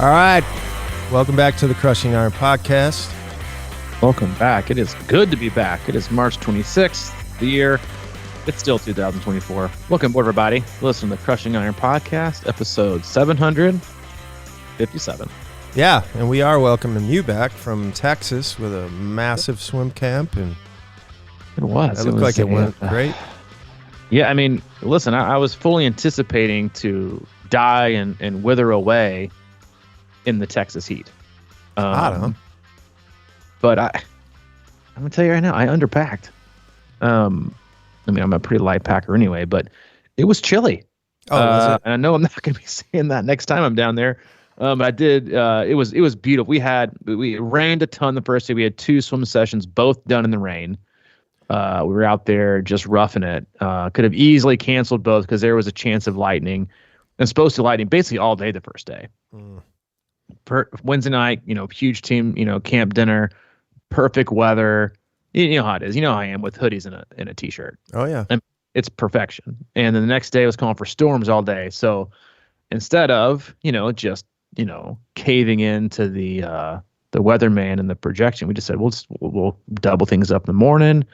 All right. Welcome back to the Crushing Iron Podcast. Welcome back. It is good to be back. It is March 26th, the year. It's still 2024. Welcome, everybody. Listen to the Crushing Iron Podcast, episode 757. Yeah, and we are welcoming you back from Texas with a massive swim camp. And it was. It looked like it went great. Yeah, I mean, listen, I was fully anticipating to die and wither away in the Texas heat. I don't know. But I'm going to tell you right now, I underpacked. I mean, I'm a pretty light packer anyway, but it was chilly. Oh, was it? And I know I'm not going to be saying that next time I'm down there. But I did. It was beautiful. It rained a ton the first day. We had 2 swim sessions, both done in the rain. We were out there just roughing it. Could have easily canceled both because there was a chance of lightning. And supposed to lightning basically all day the first day. Wednesday night, huge team, camp dinner, perfect weather. You know how it is. You know how I am with hoodies and a t-shirt. Oh yeah, and it's perfection. And then the next day was calling for storms all day. So instead of just caving into the weatherman and the projection, we just said we'll double things up in the morning,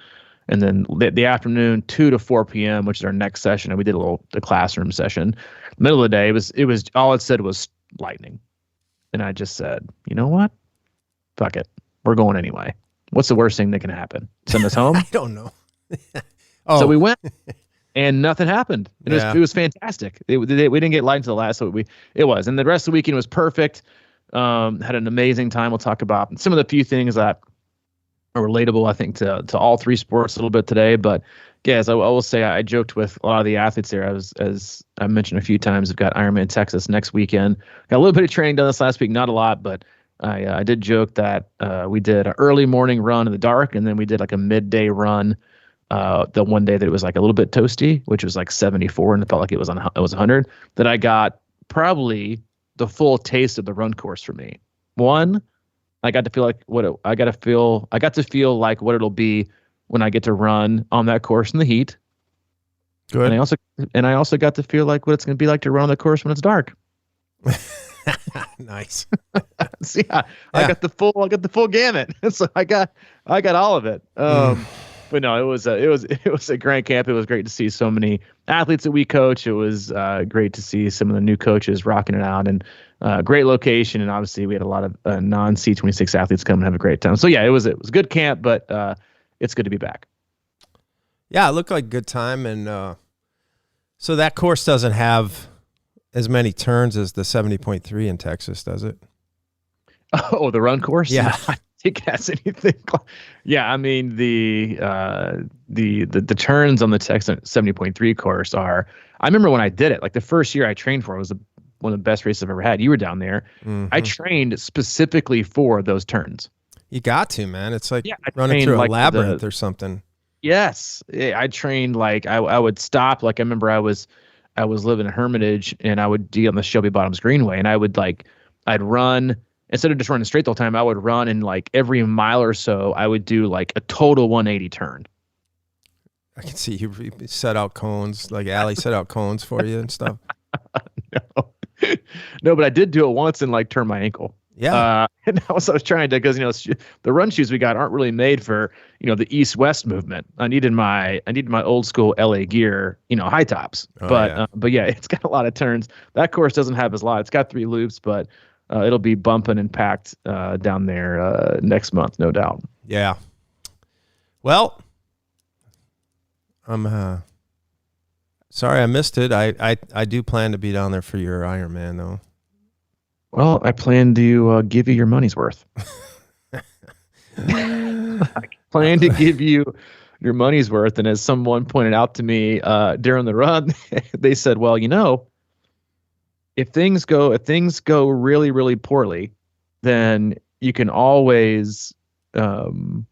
and then the afternoon 2 to 4 p.m., which is our next session, and we did the classroom session. Middle of the day, it was all it said was lightning. And I just said, you know what? Fuck it. We're going anyway. What's the worst thing that can happen? Send us home? I don't know. So we went, and nothing happened. It was fantastic. We didn't get light until the last, so it was. And the rest of the weekend was perfect. Had an amazing time. We'll talk about some of the few things that are relatable, I think, to all 3 sports a little bit today. But yes, I will say I joked with a lot of the athletes there. As I mentioned a few times, I've got Ironman Texas next weekend. Got a little bit of training done this last week, not a lot, but I did joke that we did an early morning run in the dark, and then we did like a midday run the one day that it was like a little bit toasty, which was like 74, and it felt like it was 100. That I got probably the full taste of the run course for me. One, I got to feel like I got to feel like what it'll be when I get to run on that course in the heat. Good. And I also got to feel like what it's going to be like to run on the course when it's dark. Nice. So yeah, I got the full gamut. So I got all of it. But no, it was a great camp. It was great to see so many athletes that we coach. It was great to see some of the new coaches rocking it out, and great location. And obviously we had a lot of non C26 athletes come and have a great time. So yeah, it was a good camp, but it's good to be back. Yeah, it looked like a good time. And so that course doesn't have as many turns as the 70.3 in Texas, does it? Oh, the run course? Yeah. I think it has anything. Yeah, I mean the turns on the Texas 70.3 course are. I remember when I did it, like the first year I trained for it was one of the best races I've ever had. You were down there. Mm-hmm. I trained specifically for those turns. You got to, man. It's like running through a labyrinth or something. Yes, I trained like I would stop. Like I remember I was living in Hermitage, and I would be on the Shelby Bottoms Greenway, and I'd run. Instead of just running straight the whole time, I would run, and like every mile or so, I would do like a total 180 turn. I can see you set out cones, like Allie set out cones for you and stuff. No, but I did do it once and like turn my ankle. Yeah. And I was trying to, because the run shoes we got aren't really made for the east-west movement. I needed my old school LA Gear high tops. But yeah, it's got a lot of turns. That course doesn't have as lot. It's got 3 loops, but it'll be bumping and packed down there next month, no doubt. Yeah. Well, I'm sorry I missed it. I do plan to be down there for your Ironman though. Well, I plan to give you your money's worth. I plan to give you your money's worth. And as someone pointed out to me during the run, they said, well, if things go really, really poorly, then you can always, come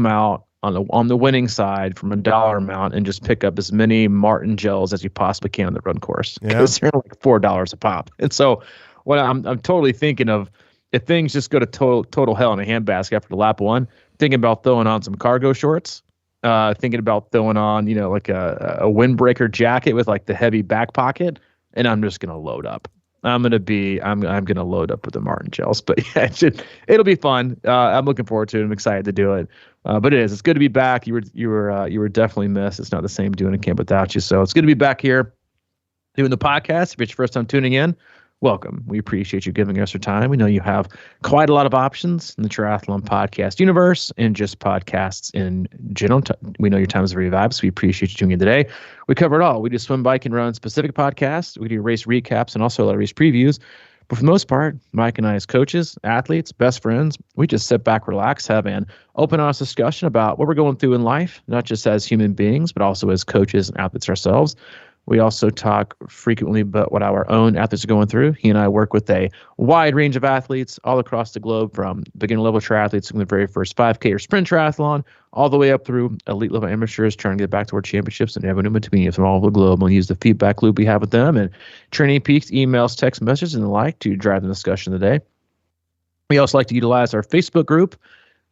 out on the winning side from a dollar amount and just pick up as many Martin gels as you possibly can on the run course. Because they're like $4 a pop. And so what I'm totally thinking of, if things just go to total hell in a handbasket after lap 1, thinking about throwing on some cargo shorts, thinking about throwing on, like a windbreaker jacket with like the heavy back pocket, and I'm just going to load up. I'm gonna load up with the Martin gels, but yeah, it'll be fun. I'm looking forward to it. I'm excited to do it. But it's good to be back. You were definitely missed. It's not the same doing a camp without you. So it's good to be back here doing the podcast. If it's your first time tuning in, welcome. We appreciate you giving us your time. We know you have quite a lot of options in the triathlon podcast universe and just podcasts in general. We know your time is very valuable, so we appreciate you tuning in today. We cover it all. We do swim, bike, and run specific podcasts. We do race recaps and also a lot of race previews. But for the most part, Mike and I, as coaches, athletes, best friends, we just sit back, relax, have an open, honest discussion about what we're going through in life, not just as human beings, but also as coaches and athletes ourselves. We also talk frequently about what our own athletes are going through. He and I work with a wide range of athletes all across the globe, from beginner level triathletes in the very first 5K or sprint triathlon, all the way up through elite level amateurs trying to get back to world championships and everyone in between from all over the globe. We'll use the feedback loop we have with them and training peaks, emails, text messages, and the like to drive the discussion of the day. We also like to utilize our Facebook group.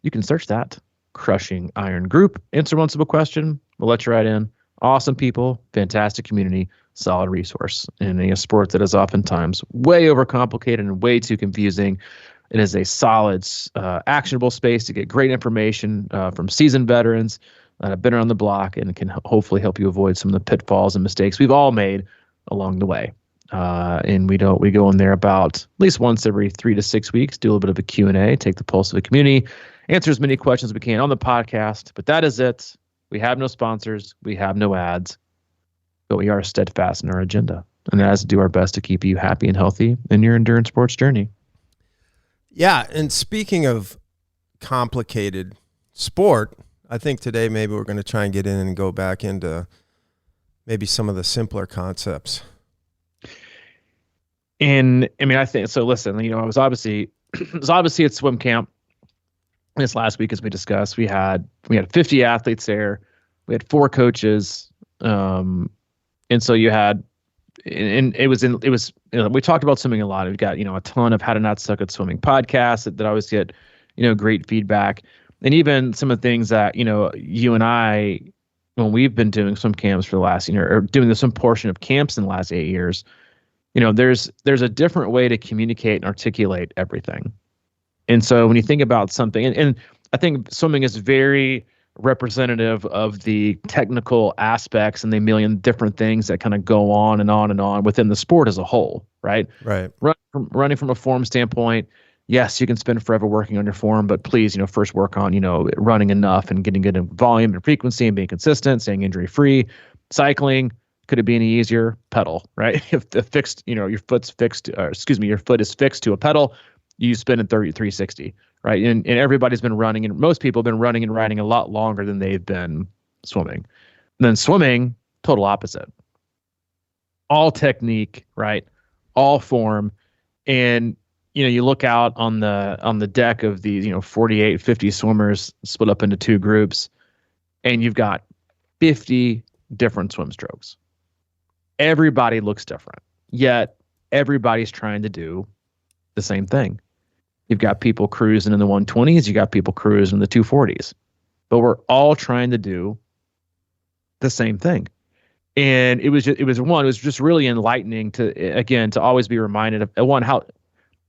You can search that, Crushing Iron Group. Answer one simple question. We'll let you right in. Awesome people, fantastic community, solid resource in a sport that is oftentimes way overcomplicated and way too confusing. It is a solid, actionable space to get great information from seasoned veterans that have been around the block and can hopefully help you avoid some of the pitfalls and mistakes we've all made along the way. And we go in there about at least once every 3 to 6 weeks, do a little bit of a Q&A, take the pulse of the community, answer as many questions as we can on the podcast. But that is it. We have no sponsors. We have no ads, but we are steadfast in our agenda, and that is to do our best to keep you happy and healthy in your endurance sports journey. Yeah. And speaking of complicated sport, I think today maybe we're going to try and get in and go back into maybe some of the simpler concepts. And I mean, I think so. Listen, I was obviously at swim camp this last week, as we discussed. We had 50 athletes there. We had 4 coaches, and so you had, and it was we talked about swimming a lot. We've got a ton of How to Not Suck at Swimming podcasts that always get great feedback, and even some of the things that you and I, when we've been doing swim camps for the last or doing some portion of camps in the last 8 years, there's a different way to communicate and articulate everything. And so when you think about something, and I think swimming is very representative of the technical aspects and the million different things that kind of go on and on and on within the sport as a whole, right? Right. Running from a form standpoint, yes, you can spend forever working on your form, but please, first work on, running enough and getting good in volume and frequency and being consistent, staying injury free. Cycling, could it be any easier? Pedal, right? If the fixed, your foot is fixed to a pedal, you spin at 360, right? And everybody's been running, and most people have been running and riding a lot longer than they've been swimming. And then swimming, total opposite. All technique, right? All form. And you look out on the deck of these 48, 50 swimmers split up into 2 groups, and you've got 50 different swim strokes. Everybody looks different, yet everybody's trying to do the same thing. You've got people cruising in the 120s. You got people cruising in the 240s, but we're all trying to do the same thing. And it was just really enlightening to always be reminded of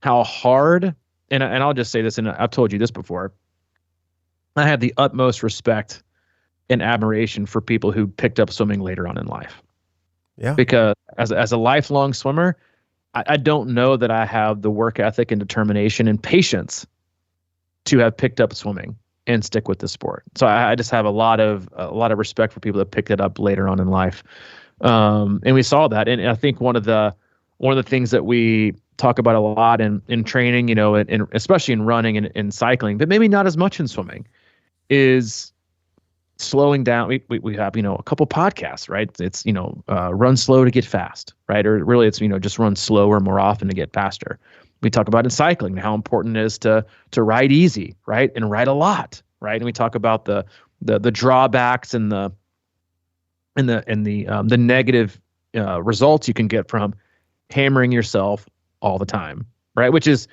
how hard, and I'll just say this, and I've told you this before, I have the utmost respect and admiration for people who picked up swimming later on in life. Yeah. Because as a lifelong swimmer, I don't know that I have the work ethic and determination and patience to have picked up swimming and stick with the sport. So I just have a lot of respect for people that picked it up later on in life. And we saw that. And I think one of the things that we talk about a lot in training, and especially in running and cycling, but maybe not as much in swimming, is slowing down. We have, a couple podcasts, right? It's, run slow to get fast, right? Or really it's, just run slower more often to get faster. We talk about in cycling, how important it is to ride easy, right? And ride a lot, right? And we talk about the drawbacks and the negative results you can get from hammering yourself all the time, right? Which is,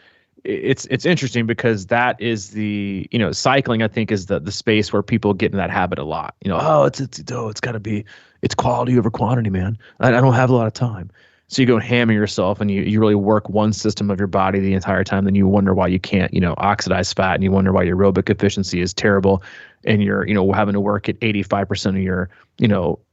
it's interesting because that is the, cycling, I think, is the space where people get in that habit a lot. It's got to be, it's quality over quantity, man. I don't have a lot of time. So you go and hammer yourself and you really work one system of your body the entire time. Then you wonder why you can't, oxidize fat, and you wonder why your aerobic efficiency is terrible, and you're, having to work at 85% of your,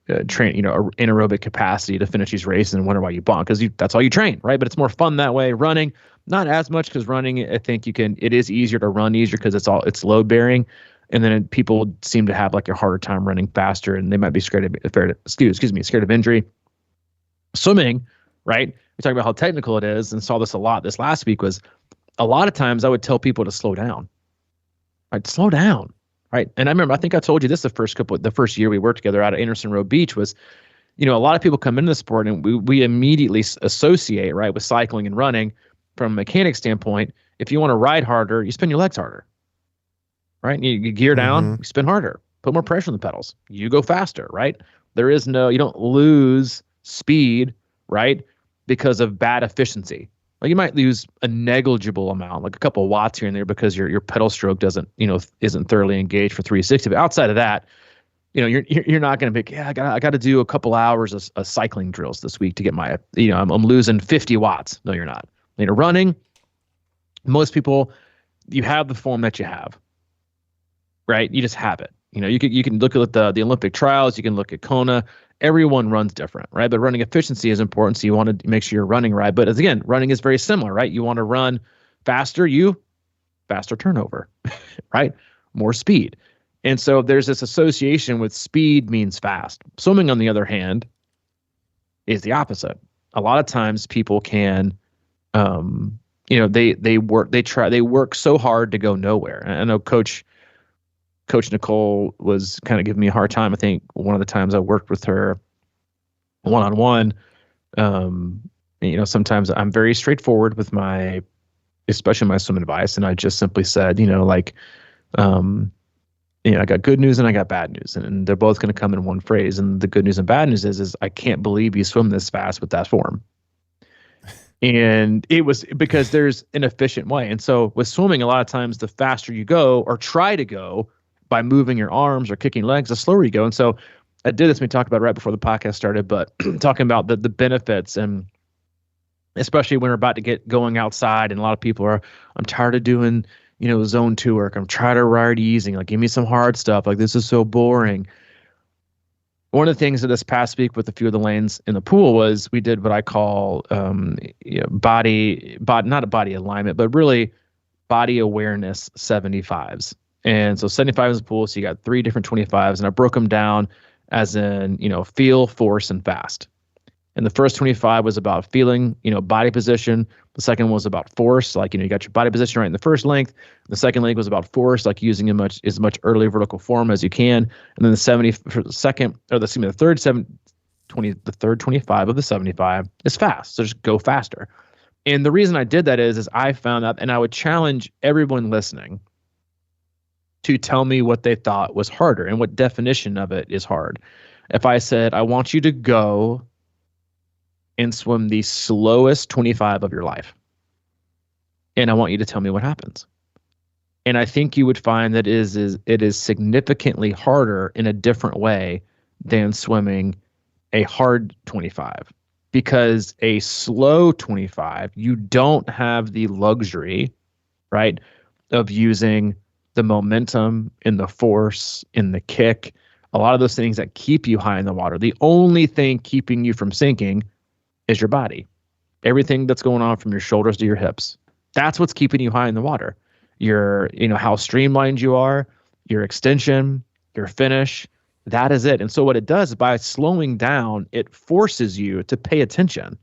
anaerobic capacity to finish these races, and wonder why you bonk, because that's all you train, right? But it's more fun that way. Running, not as much, because running, I think it is easier to run easier because it's load bearing. And then people seem to have like a harder time running faster, and they might be scared of injury. Swimming, right? We talk about how technical it is, and saw this a lot this last week, was a lot of times I would tell people to slow down. Right? Slow down. Right. And I think I told you this the first year we worked together out at Anderson Road Beach was, a lot of people come into the sport and we immediately associate, right, with cycling and running from a mechanic standpoint. If you want to ride harder, you spin your legs harder. Right? You gear down, you spin harder, put more pressure on the pedals. You go faster, right? You don't lose speed, right, because of bad efficiency. Like you might lose a negligible amount, like a couple of watts here and there, because your pedal stroke isn't thoroughly engaged for 360. But outside of that, you're not going to be, I got to do a couple hours of cycling drills this week to get my, I'm losing 50 watts. No, you're not. Running, most people, you have the form that you have, right? You just have it. You can look at the Olympic trials, you can look at Kona. Everyone runs different, right? But running efficiency is important, so you want to make sure you're running right. But again, running is very similar, right? You want to run faster, faster turnover, right? More speed. And so there's this association with speed means fast. Swimming, on the other hand, is the opposite. A lot of times people can, they work so hard to go nowhere. And I know Coach Nicole was kind of giving me a hard time. I think one of the times I worked with her one-on-one, sometimes I'm very straightforward with especially my swim advice. And I just simply said, I got good news and I got bad news, and they're both going to come in one phrase. And the good news and bad news is I can't believe you swim this fast with that form. And it was because there's an efficient way. And so with swimming, a lot of times the faster you go or try to go by moving your arms or kicking legs, the slower you go. And so I did this, we talked about it right before the podcast started, but talking about the benefits, and especially when we're about to get going outside, and a lot of people are, I'm tired of doing, zone 2 work. I'm trying to ride easy. Like, give me some hard stuff. Like, this is so boring. One of the things that this past week with a few of the lanes in the pool was we did what I call body, not a body alignment, but really body awareness 75s. And so 75 is the pool. So you got 3 different 25s, and I broke them down as in, feel, force, and fast. And the first 25 was about feeling, body position. The second was about force, like, you got your body position right in the first length. The second length was about force, like using as much early vertical form as you can. And then the third 25 of the 75 is fast. So just go faster. And the reason I did that is I found out, and I would challenge everyone listening to tell me what they thought was harder and what definition of it is hard. If I said, I want you to go and swim the slowest 25 of your life, and I want you to tell me what happens. And I think you would find that it is significantly harder in a different way than swimming a hard 25. Because a slow 25, you don't have the luxury, right, of using the momentum and the force and the kick, a lot of those things that keep you high in the water. The only thing keeping you from sinking is your body. Everything that's going on from your shoulders to your hips. That's what's keeping you high in the water. Your, how streamlined you are, your extension, your finish, that is it. And so what it does is by slowing down, it forces you to pay attention.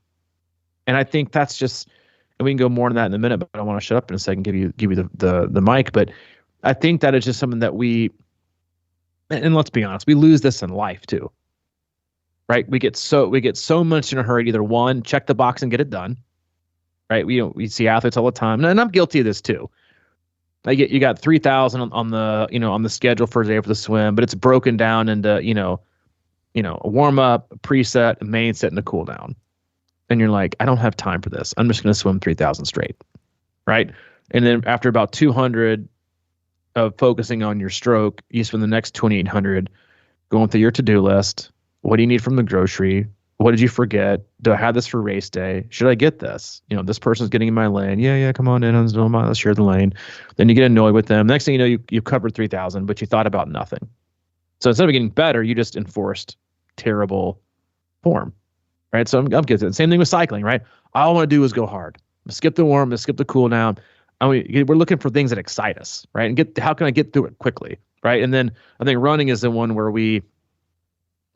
And I think that's just, and we can go more on that in a minute, but I want to shut up in a second, give you the mic. But I think that is just something that and let's be honest, we lose this in life too. Right? We get so much in a hurry to either one, check the box and get it done. Right? We see athletes all the time, and I'm guilty of this too. You got 3,000 on the schedule for a day for the swim, but it's broken down into a warm up, a preset, a main set, and a cool down. And you're like, I don't have time for this. I'm just going to swim 3,000 straight, right? And then after about 200 of focusing on your stroke, you spend the next 2,800 going through your to-do list. What do you need from the grocery? What did you forget? Do I have this for race day? Should I get this? This person's getting in my lane. Yeah, come on in. Let's share the lane. Then you get annoyed with them. Next thing you know, you covered 3,000, but you thought about nothing. So instead of getting better, you just enforced terrible form, right? So I'm getting it. Same thing with cycling, right? All I want to do is go hard. I'm gonna skip the warm, I'm gonna skip the cool down. We're looking for things that excite us, right? And how can I get through it quickly, right? And then I think running is the one where we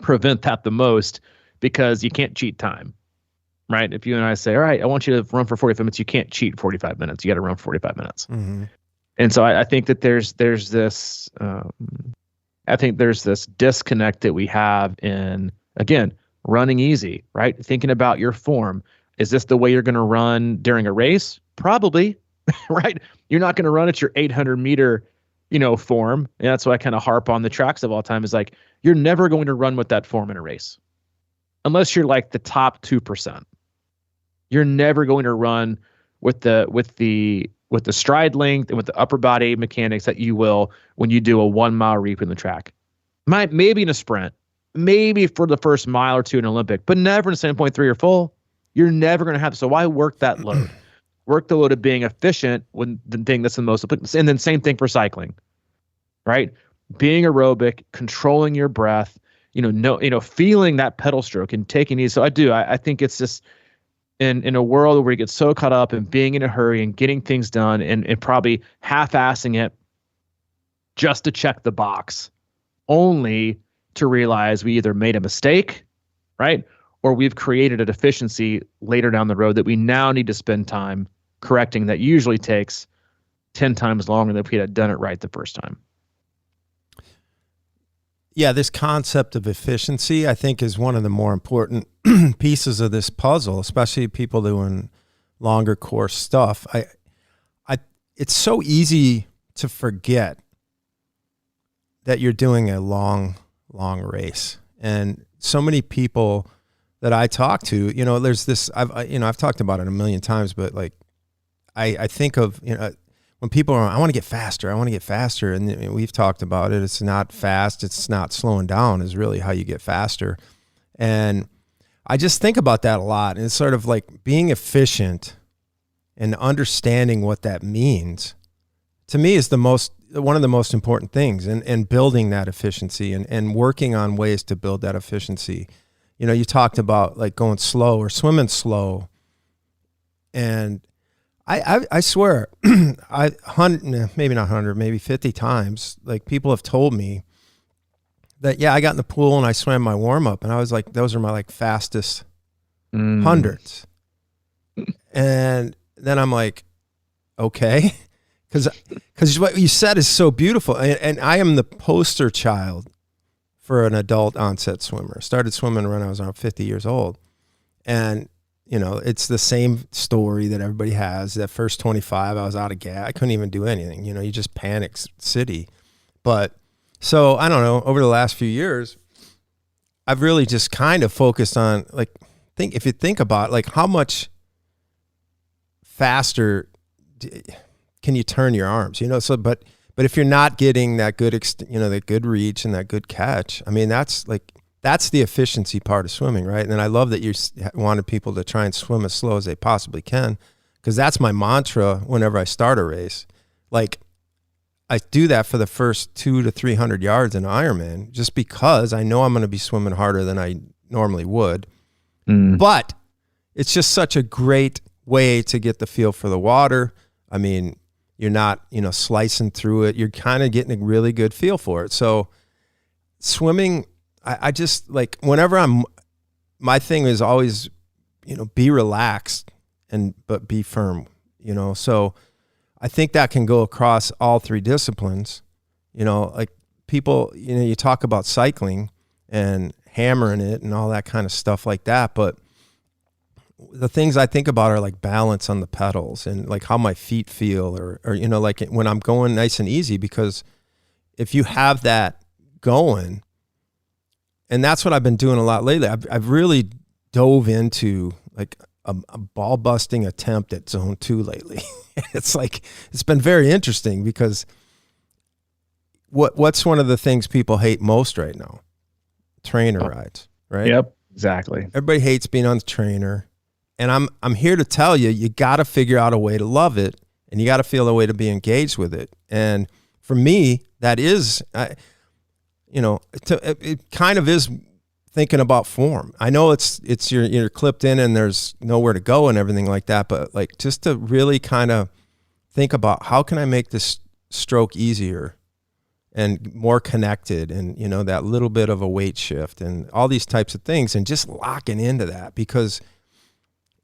prevent that the most, because you can't cheat time, right? If you and I say, all right, I want you to run for 45 minutes, you can't cheat 45 minutes. You got to run for 45 minutes. Mm-hmm. And so I think that there's this disconnect that we have in, again, running easy, right? Thinking about your form. Is this the way you're going to run during a race? Probably, right? You're not going to run at your 800 meter, form. And that's why I kind of harp on the tracks of all time, is like, you're never going to run with that form in a race. Unless you're like the top 2%, you're never going to run with the stride length and with the upper body mechanics that you will when you do a 1 mile reap in the track. Maybe in a sprint, maybe for the first mile or two in Olympic, but never in 7.3 or full. You're never going to have. So why work that load? Work the load of being efficient when the thing that's the most. And then same thing for cycling, right? Being aerobic, controlling your breath. Feeling that pedal stroke and taking these. So I think it's just in a world where you get so caught up in being in a hurry and getting things done and probably half-assing it just to check the box, only to realize we either made a mistake, right? Or we've created a deficiency later down the road that we now need to spend time correcting, that usually takes 10 times longer than if we had done it right the first time. Yeah, this concept of efficiency, I think, is one of the more important pieces of this puzzle, especially people doing longer course stuff. It's so easy to forget that you're doing a long race. And so many people that I talk to, there's this, I've talked about it a million times, but like, I think of, when people are, I want to get faster. And we've talked about it. It's not fast. It's not slowing down is really how you get faster. And I just think about that a lot. And it's sort of like being efficient and understanding what that means, to me, is one of the most important things, and building that efficiency and working on ways to build that efficiency. You talked about like going slow or swimming slow. And I swear, maybe not 100, maybe 50 times, like people have told me that, yeah, I got in the pool and I swam my warm up and I was like, those are my like fastest hundreds. And then I'm like, okay, because what you said is so beautiful. And I am the poster child for an adult onset swimmer. I started swimming when I was around 50 years old. And it's the same story that everybody has. That first 25, I was out of gas. I couldn't even do anything. You just panic city. But so I don't know, over the last few years, I've really just kind of focused on if you think about like how much faster can you turn your arms, so, but if you're not getting that good, that good reach and that good catch, I mean, that's the efficiency part of swimming, right? And I love that you wanted people to try and swim as slow as they possibly can, because that's my mantra whenever I start a race. Like, I do that for the first 200 to 300 yards in Ironman, just because I know I'm going to be swimming harder than I normally would. But it's just such a great way to get the feel for the water. I mean, you're not, slicing through it. You're kind of getting a really good feel for it. So swimming, I just like, whenever my thing is always, be relaxed but be firm, so I think that can go across all three disciplines. Like people, you talk about cycling and hammering it and all that kind of stuff like that. But the things I think about are like balance on the pedals and like how my feet feel or like when I'm going nice and easy, because if you have that going, and that's what I've been doing a lot lately. I've really dove into like a ball busting attempt at zone 2 lately. It's been very interesting, because what's one of the things people hate most right now? Trainer rides, right? Yep. Exactly. Everybody hates being on the trainer. And I'm here to tell you, you got to figure out a way to love it, and you got to feel a way to be engaged with it. And for me, that is, it kind of is thinking about form. I know it's you're clipped in and there's nowhere to go and everything like that, but like just to really kind of think about how can I make this stroke easier and more connected, and that little bit of a weight shift and all these types of things, and just locking into that. Because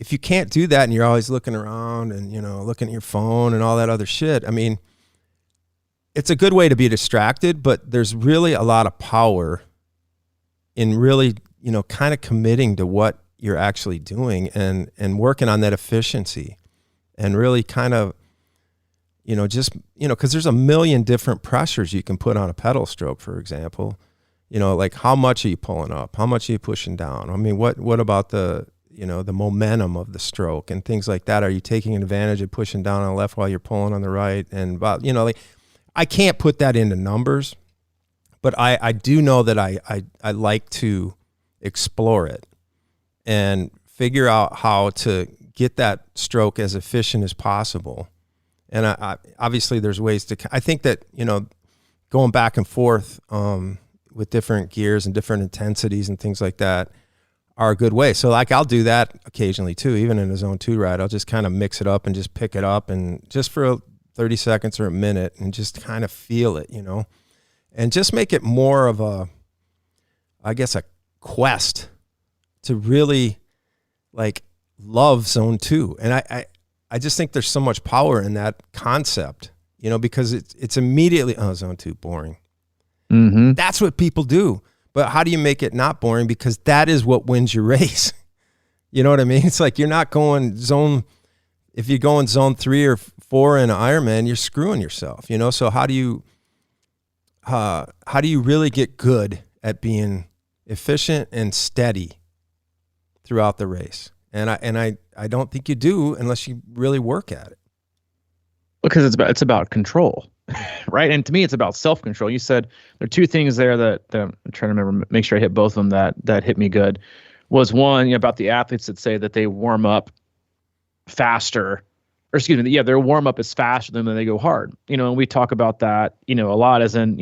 if you can't do that and you're always looking around and, looking at your phone and all that other shit, I mean, it's a good way to be distracted, but there's really a lot of power in really, kind of committing to what you're actually doing and working on that efficiency and really kind of, because there's a million different pressures you can put on a pedal stroke, for example. Like how much are you pulling up? How much are you pushing down? I mean, what about the momentum of the stroke and things like that? Are you taking advantage of pushing down on the left while you're pulling on the right? And I can't put that into numbers, but I do know that I like to explore it and figure out how to get that stroke as efficient as possible. And I obviously there's ways to, I think that, going back and forth with different gears and different intensities and things like that are a good way. So like I'll do that occasionally too, even in a zone 2 ride. I'll just kind of mix it up and just pick it up and just for 30 seconds or a minute and just kind of feel it, and just make it more of a quest to really like love zone 2. And I just think there's so much power in that concept, because it's immediately, zone 2, boring. Mm-hmm. That's what people do. But how do you make it not boring? Because that is what wins your race. You know what I mean? It's like you're not going if you're going zone 3 or 4 in an Ironman, you're screwing yourself, So how do you really get good at being efficient and steady throughout the race? And I don't think you do unless you really work at it. Because it's about control. Right. And to me, it's about self-control. You said there are two things there that I'm trying to remember, make sure I hit both of them that hit me good. Was one, about the athletes that say that they warm up faster, or excuse me, their warm up is faster than when they go hard. And we talk about that, a lot, as in,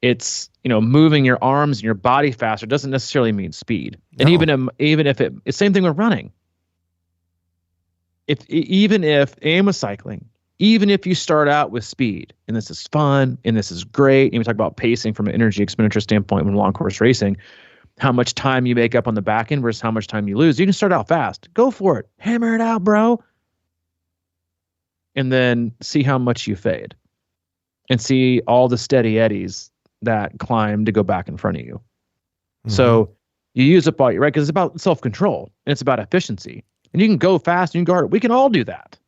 it's, moving your arms and your body faster doesn't necessarily mean speed. No. And even if it's the same thing with running. Even with cycling, even if you start out with speed and this is fun and this is great, and we talk about pacing from an energy expenditure standpoint when long course racing, how much time you make up on the back end versus how much time you lose. You can start out fast. Go for it. Hammer it out, bro. And then see how much you fade and see all the steady eddies that climb to go back in front of you. Mm-hmm. So you use up all your, right? Because it's about self-control and it's about efficiency. And you can go fast and you can go hard. We can all do that.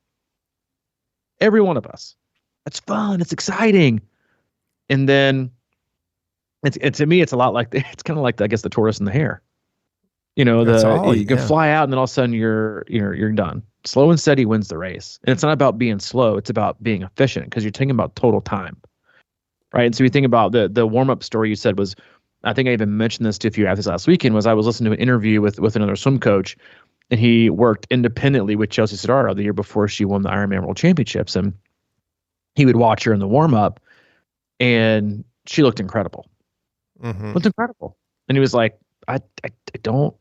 Every one of us. It's fun. It's exciting. And then to me, it's a lot like it's kind of like, I guess, the tortoise and the hare. You can fly out and then all of a sudden you're done. Slow and steady wins the race. And it's not about being slow. It's about being efficient, because you're thinking about total time. Right. And so you think about the warm-up story you said was, I think I even mentioned this to a few athletes last weekend, was I was listening to an interview with another swim coach, and he worked independently with Chelsea Sodaro the year before she won the Ironman World Championships. And he would watch her in the warm-up, and she looked incredible. Mm-hmm. Looked incredible. And he was like, I don't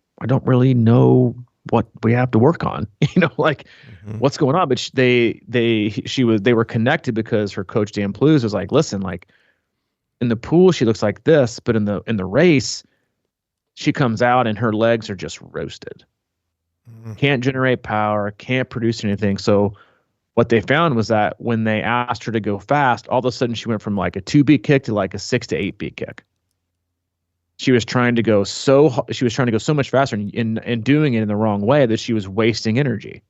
really know what we have to work on, mm-hmm. What's going on. But they were connected because her coach, Dan Plews, was like, listen, like in the pool, she looks like this, but in the race, she comes out and her legs are just roasted. Mm-hmm. Can't generate power, can't produce anything. So what they found was that when they asked her to go fast, all of a sudden she went from like a 2-beat kick to like a 6 to 8-beat kick. She was trying to go so much faster and doing it in the wrong way that she was wasting energy.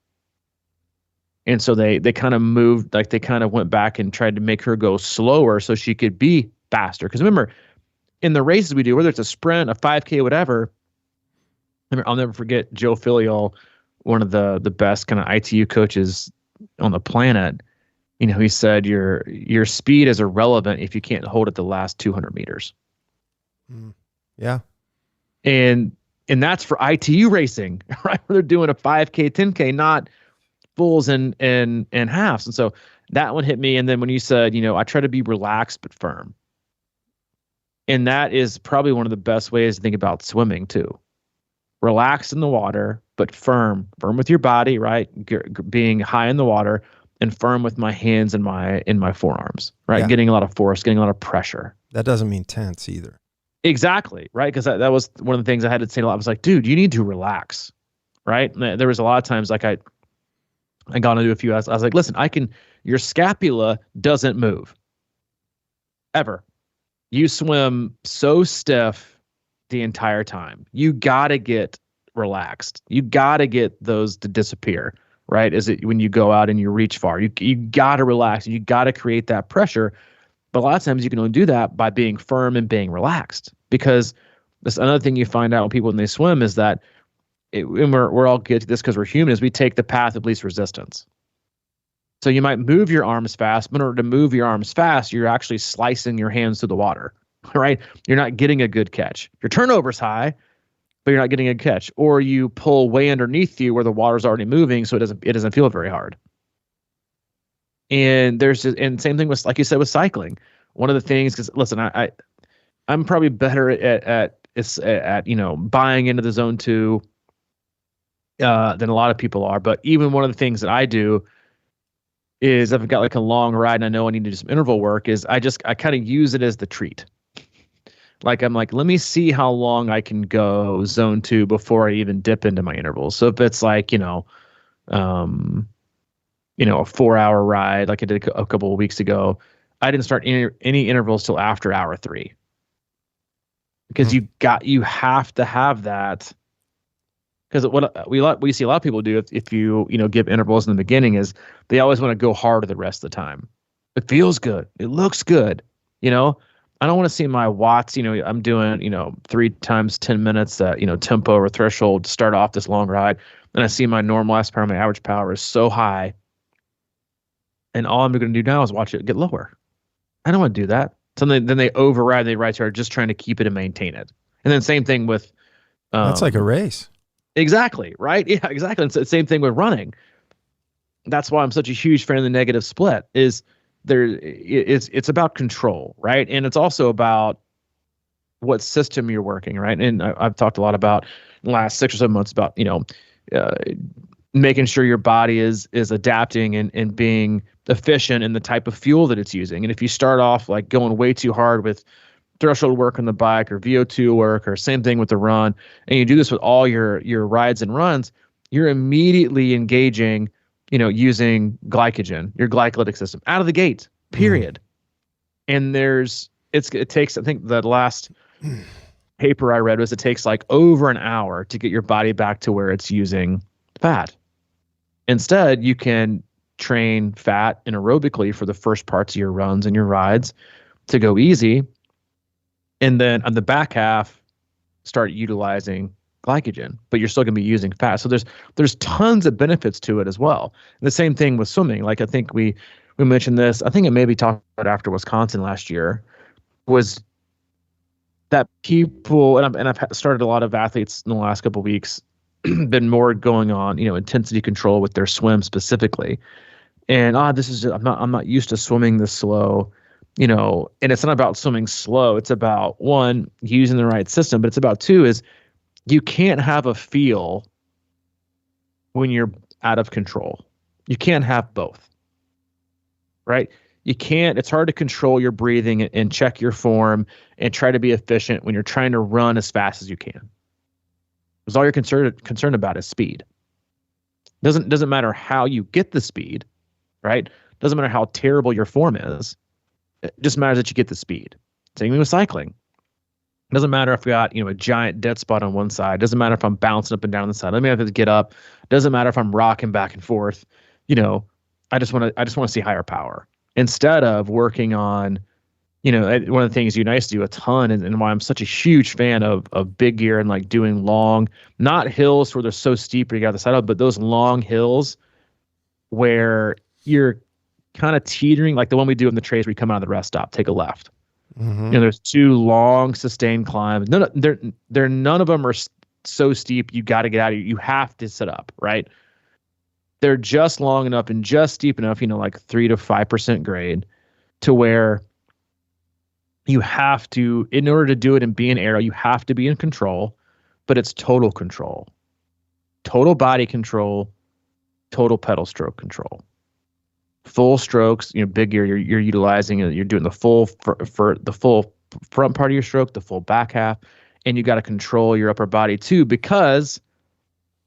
And so they kind of moved, like they kind of went back and tried to make her go slower so she could be faster. Because remember, in the races we do, whether it's a sprint, a 5K, whatever, I'll never forget Joe Filial, one of the best kind of ITU coaches on the planet. He said your speed is irrelevant if you can't hold it the last 200 meters. Yeah. And And that's for ITU racing, right? Where they're doing a 5K, 10K, not fulls and halves. And so that one hit me. And then when you said, I try to be relaxed but firm. And that is probably one of the best ways to think about swimming too. Relaxed in the water, but firm with your body, right? Being high in the water and firm with my hands and my forearms, right? Yeah. Getting a lot of force, getting a lot of pressure. That doesn't mean tense either. Exactly, right? Because that was one of the things I had to say a lot. I was like, dude, you need to relax, right? And there was a lot of times like I got into a few. I was like, listen, your scapula doesn't move ever. You swim so stiff the entire time. You got to get relaxed. You got to get those to disappear, right? Is it when you go out and you reach far, you got to relax. You got to create that pressure. But a lot of times you can only do that by being firm and being relaxed, because that's another thing you find out when people, when they swim, is that and we're all good at this because we're human, is we take the path of least resistance. So you might move your arms fast, but in order to move your arms fast, you're actually slicing your hands through the water, right? You're not getting a good catch. Your turnover's high, but you're not getting a catch. Or you pull way underneath you where the water's already moving, so it doesn't feel very hard. And and same thing with, like you said, with cycling. One of the things, because listen, I'm probably better at buying into the zone 2 than a lot of people are. But even one of the things that I do is, if I've got like a long ride and I know I need to do some interval work, is I kind of use it as the treat. Like, I'm like, let me see how long I can go zone 2 before I even dip into my intervals. So if it's like, a 4-hour ride, like I did a couple of weeks ago, I didn't start any intervals till after hour 3, because you have to have that. Because what we see a lot of people do, if you give intervals in the beginning, is they always want to go harder the rest of the time. It feels good. It looks good. I don't want to see my watts. I'm doing 3 times 10 minutes tempo or threshold to start off this long ride, and I see my normalized power, my average power is so high, and all I'm going to do now is watch it get lower. I don't want to do that. So then they override. They are just trying to keep it and maintain it. And then same thing with. That's like a race. Exactly. Right. Yeah, exactly. It's the same thing with running. That's why I'm such a huge fan of the negative split. It's about control, right? And it's also about what system you're working, right? And I've talked a lot about in the last 6 or 7 months about, making sure your body is adapting and being efficient in the type of fuel that it's using. And if you start off like going way too hard with threshold work on the bike or VO2 work, or same thing with the run, and you do this with all your rides and runs, you're immediately engaging, using glycogen, your glycolytic system out of the gate, period. And it takes, I think the last paper I read was, it takes like over an hour to get your body back to where it's using fat. Instead, you can train fat and aerobically for the first parts of your runs and your rides to go easy. And then on the back half, start utilizing glycogen, but you're still going to be using fat. So there's tons of benefits to it as well. And the same thing with swimming. Like, I think we mentioned this, I think it maybe talked about after Wisconsin last year, was that people, and I've started a lot of athletes in the last couple of weeks, been more going on, intensity control with their swim specifically. And I'm not used to swimming this slow, and it's not about swimming slow. It's about, one, using the right system, but it's about, two, is you can't have a feel when you're out of control. You can't have both, right? You can't, it's hard to control your breathing and check your form and try to be efficient when you're trying to run as fast as you can. Because all you're concerned about is speed. Doesn't matter how you get the speed, right? Doesn't matter how terrible your form is. It just matters that you get the speed. Same thing with cycling. It doesn't matter if we got a giant dead spot on one side. It doesn't matter if I'm bouncing up and down the side. Let me have to get up. It doesn't matter if I'm rocking back and forth. I just want to see higher power instead of working on. One of the things you and I used to do a ton, and why I'm such a huge fan of big gear and like doing long, not hills where they're so steep where you got the side up, but those long hills where you're kind of teetering, like the one we do in the trays where you come out of the rest stop, take a left. Mm-hmm. There's 2 long sustained climbs. None of them are so steep, you got to get out of you have to sit up, right? They're just long enough and just steep enough, like 3 to 5% grade, to where you have to, in order to do it and be an aero, you have to be in control, but it's total control, total body control, total pedal stroke control. Full strokes, big gear, you're utilizing it. You're doing the full for the full front part of your stroke, the full back half, and you got to control your upper body too, because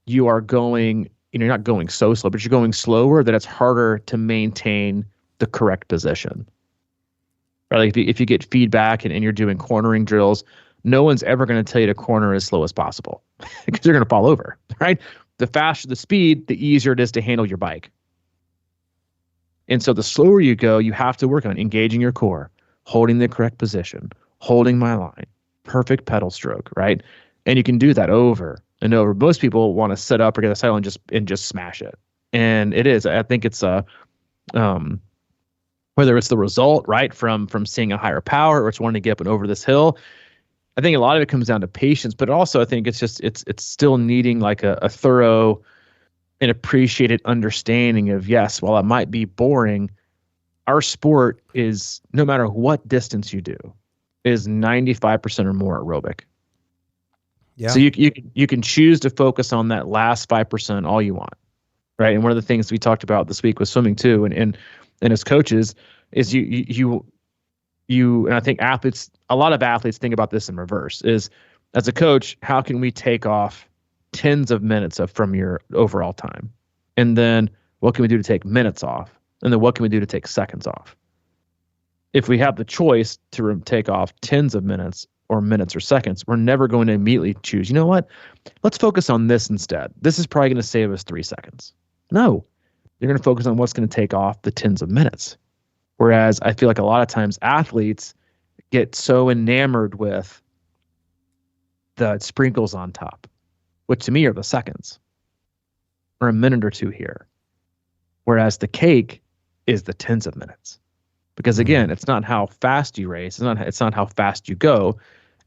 you are going, you're not going so slow, but you're going slower that it's harder to maintain the correct position. Right? Like if you get feedback and you're doing cornering drills, no one's ever going to tell you to corner as slow as possible because you're going to fall over, right? The faster the speed, the easier it is to handle your bike. And so the slower you go, you have to work on engaging your core, holding the correct position, holding my line, perfect pedal stroke, right? And you can do that over and over. Most people want to sit up or get a saddle and just smash it. And it is. I think it's whether it's the result, right, from seeing a higher power or it's wanting to get up and over this hill. I think a lot of it comes down to patience, but also I think it's just it's still needing like a thorough and appreciated understanding of, yes, while it might be boring, our sport is, no matter what distance you do, is 95% or more aerobic. Yeah. So you can choose to focus on that last 5% all you want, right? And one of the things we talked about this week with swimming too, and as coaches, is you and I think a lot of athletes think about this in reverse, is as a coach, how can we take off tens of minutes from your overall time? And then what can we do to take minutes off? And then what can we do to take seconds off? If we have the choice to take off tens of minutes or seconds, we're never going to immediately choose, you know what? Let's focus on this instead. This is probably going to save us 3 seconds. No, you're going to focus on what's going to take off the tens of minutes. Whereas I feel like a lot of times athletes get so enamored with the sprinkles on top, which to me are the seconds or a minute or two here. Whereas the cake is the tens of minutes. Because again, it's not how fast you race. It's not how fast you go.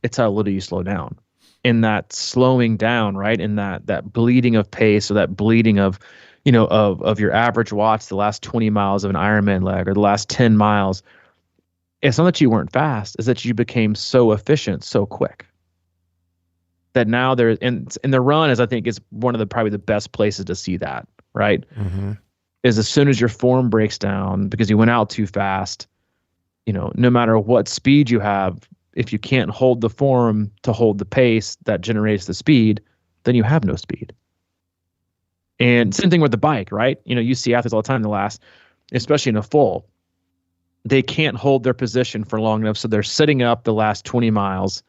It's how little you slow down. In that slowing down, right? In that bleeding of pace, or that bleeding of, of your average watts, the last 20 miles of an Ironman leg or the last 10 miles. It's not that you weren't fast, it's that you became so efficient, so quick. That now and the run is, I think, is one of probably the best places to see that, right? Mm-hmm. Is as soon as your form breaks down because you went out too fast, no matter what speed you have, if you can't hold the form to hold the pace that generates the speed, then you have no speed. And same thing with the bike, right? You see athletes all the time especially in a full, they can't hold their position for long enough. So they're sitting up the last 20 miles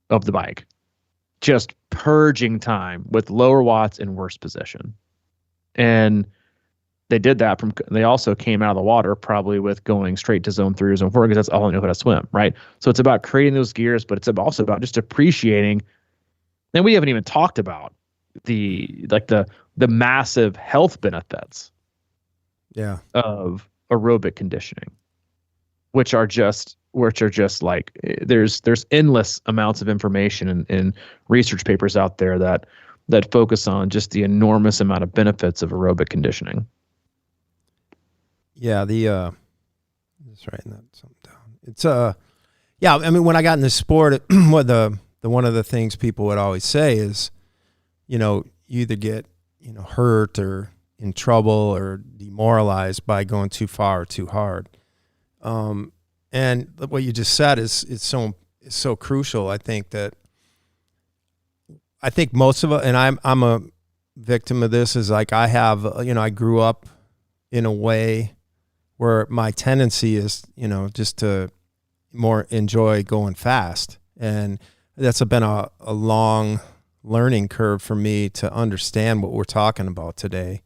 of the bike, just purging time with lower watts and worse position. And they did that they also came out of the water probably with going straight to zone 3 or zone 4 because that's all I know how to swim, right? So it's about creating those gears, but it's also about just appreciating. And we haven't even talked about the massive health benefits of aerobic conditioning, which are just like, there's endless amounts of information and research papers out there that focus on just the enormous amount of benefits of aerobic conditioning. Yeah, just writing that something down. It's I mean, when I got in this sport, one of the things people would always say is, you either get hurt or in trouble or demoralized by going too far or too hard. And what you just said is so crucial. I think most of it, and I'm a victim of this, is like I have, I grew up in a way where my tendency is, just to more enjoy going fast. And that's been a long learning curve for me to understand what we're talking about today,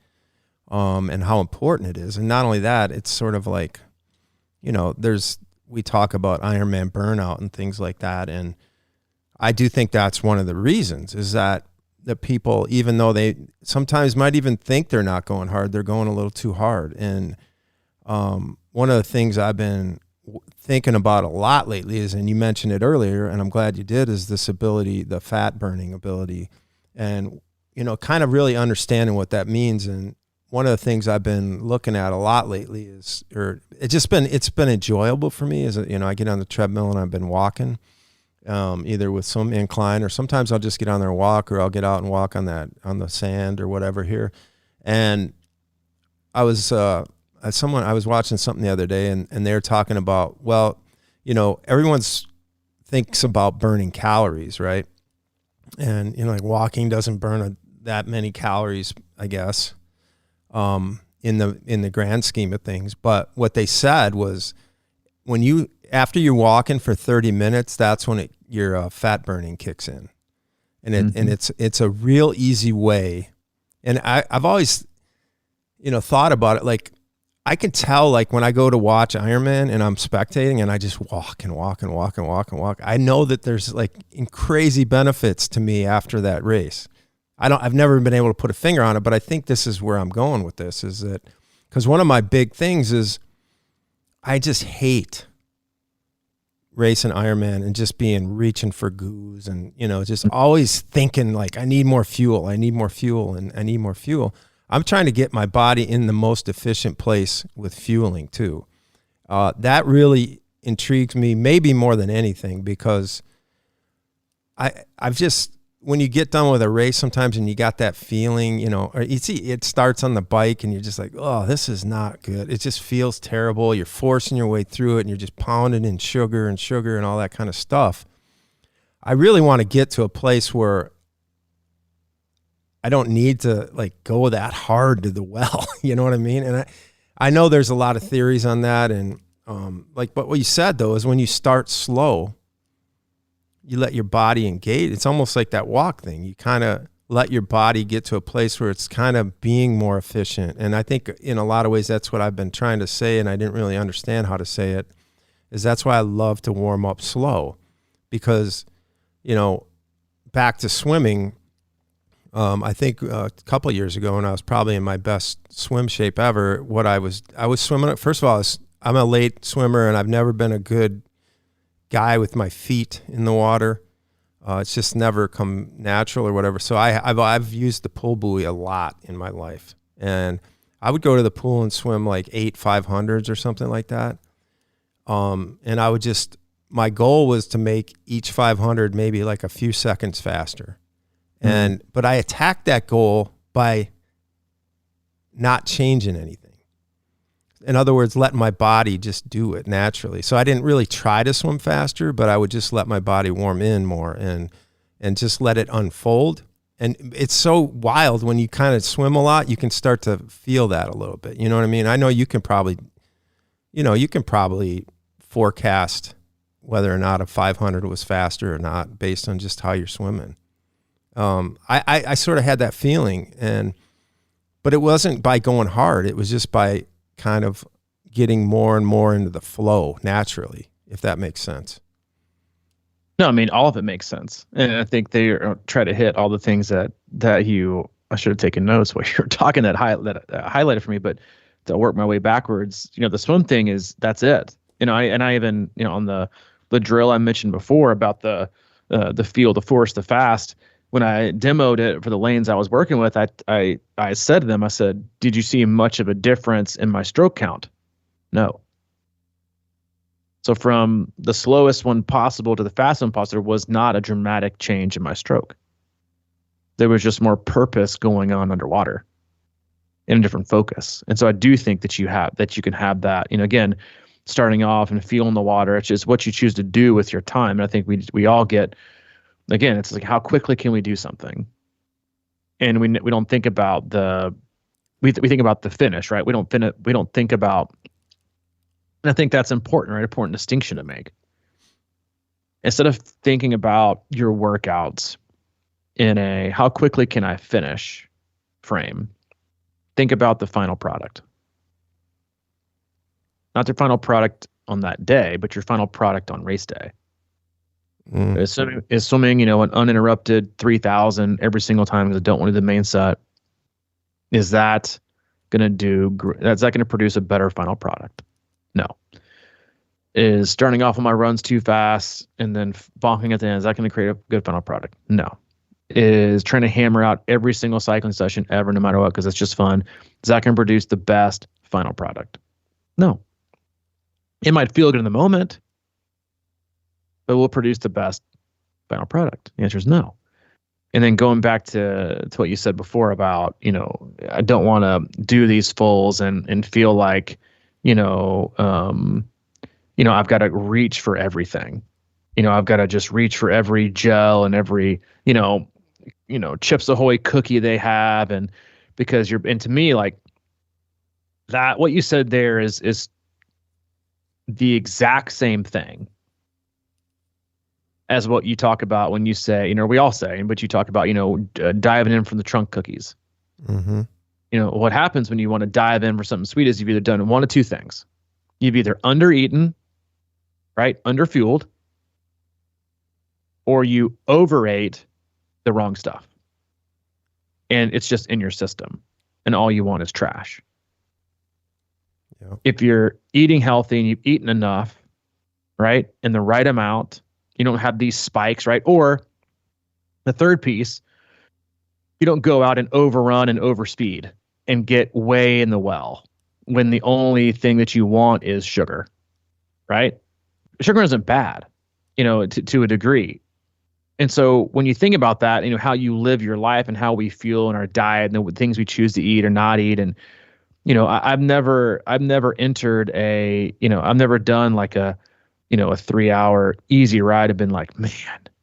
and how important it is. And not only that, it's sort of like, we talk about Ironman burnout and things like that. And I do think that's one of the reasons, is that people, even though they sometimes might even think they're not going hard, they're going a little too hard. And one of the things I've been thinking about a lot lately is, and you mentioned it earlier, and I'm glad you did, is this ability, the fat burning ability and, kind of really understanding what that means. And one of the things I've been looking at a lot lately it's been enjoyable for me is, I get on the treadmill and I've been walking, either with some incline, or sometimes I'll just get on there and walk, or I'll get out and walk on the sand or whatever here. And I was watching something the other day, and they were talking about, well, everyone's thinks about burning calories, right? And, like walking doesn't burn that many calories, I guess, in the grand scheme of things. But what they said was, after you're walking for 30 minutes, that's when your fat burning kicks in. And it's a real easy way. And I've always, thought about it. Like, I can tell, like, when I go to watch Ironman and I'm spectating and I just walk and walk and walk and walk and walk, I know that there's like crazy benefits to me after that race. I've never been able to put a finger on it, but I think this is where I'm going with this, is that, because one of my big things is I just hate racing Ironman and just reaching for goos and, just always thinking like, I need more fuel, and I need more fuel. I'm trying to get my body in the most efficient place with fueling too. That really intrigues me, maybe more than anything, because I've just, when you get done with a race sometimes and you got that feeling, or you see it starts on the bike and you're just like, oh, this is not good. It just feels terrible. You're forcing your way through it and you're just pounding in sugar and all that kind of stuff. I really want to get to a place where I don't need to like go that hard to the well. You know what I mean? And I know there's a lot of theories on that. And but what you said though, is when you start slow, you let your body engage. It's almost like that walk thing. You kind of let your body get to a place where it's kind of being more efficient. And I think in a lot of ways, that's what I've been trying to say. And I didn't really understand how to say it, is that's why I love to warm up slow, because, back to swimming, I think a couple of years ago when I was probably in my best swim shape ever, I was swimming. First of all, I'm a late swimmer and I've never been a good guy with my feet in the water. It's just never come natural or whatever. So I've used the pool buoy a lot in my life, and I would go to the pool and swim like 8 500s or something like that. And I would my goal was to make each 500 maybe like a few seconds faster. But I attacked that goal by not changing anything. In other words, letting my body just do it naturally. So I didn't really try to swim faster, but I would just let my body warm in more and just let it unfold. And it's so wild when you kind of swim a lot, you can start to feel that a little bit. You know what I mean? I know you can probably forecast whether or not a 500 was faster or not based on just how you're swimming. I sort of had that feeling, but it wasn't by going hard. It was just by kind of getting more and more into the flow naturally, if that makes sense. No, I mean, all of it makes sense. And I think they try to hit all the things that I should have taken notes while you were talking that highlighted for me, but to work my way backwards, the swim thing that's it. I even, on the drill I mentioned before about the feel, the force, the fast, when I demoed it for the lanes I was working with, I said to them, I said, did you see much of a difference in my stroke count? No. So from the slowest one possible to the fastest one possible, there was not a dramatic change in my stroke. There was just more purpose going on underwater in a different focus. And so I do think that you can have that, again, starting off and feeling the water. It's just what you choose to do with your time. And I think we all get, again, it's like, how quickly can we do something? And we don't think about we think about the finish, right? We don't think about, and I think that's important, right? Important distinction to make. Instead of thinking about your workouts in a how quickly can I finish frame, think about the final product. Not the final product on that day, but your final product on race day. Is swimming, an uninterrupted 3,000 every single time because I don't want to do the main set. Is that going to produce a better final product? No. Is starting off on my runs too fast and then bonking at the end, is that going to create a good final product? No. is trying to hammer out every single cycling session ever, no matter what, because it's just fun. Is that going to produce the best final product? No. It might feel good in the moment, but will it produce the best final product? The answer is no. And then going back to what you said before about, I don't want to do these fulls and feel like, I've got to reach for everything. I've got to just reach for every gel and every, Chips Ahoy cookie they have. And because and to me, like that, what you said there is the exact same thing as what you talk about when you say, we all say, but you talk about, diving in from the trunk cookies. Mm-hmm. What happens when you want to dive in for something sweet is you've either done one of two things. You've either under-eaten, right, under-fueled, or you overate the wrong stuff. And it's just in your system. And all you want is trash. Yep. If you're eating healthy and you've eaten enough, right, in the right amount, you don't have these spikes, right? Or the third piece, you don't go out and overrun and overspeed and get way in the well when the only thing that you want is sugar, right? Sugar isn't bad, to a degree. And so when you think about that, how you live your life and how we feel in our diet and the things we choose to eat or not eat. And, I've never entered I've never done like a 3-hour easy ride. I've been like, man,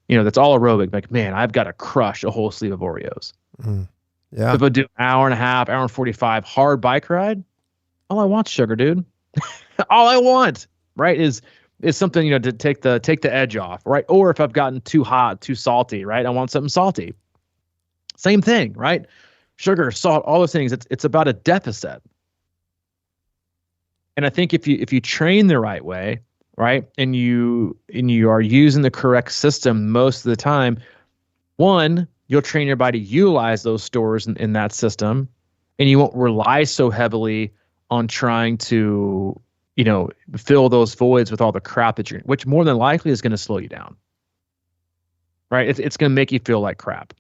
that's all aerobic. Like, man, I've got to crush a whole sleeve of Oreos. Mm. Yeah. If I do an hour and a half, hour and 45 hard bike ride, all I want is sugar, dude. All I want, right, is something, to take the edge off, right? Or if I've gotten too hot, too salty, right? I want something salty. Same thing, right? Sugar, salt, all those things. It's about a deficit. And I think if you train the right way, right, and you are using the correct system most of the time, one, you'll train your body to utilize those stores in that system, and you won't rely so heavily on trying to, fill those voids with all the crap that which more than likely is going to slow you down, right? It's going to make you feel like crap.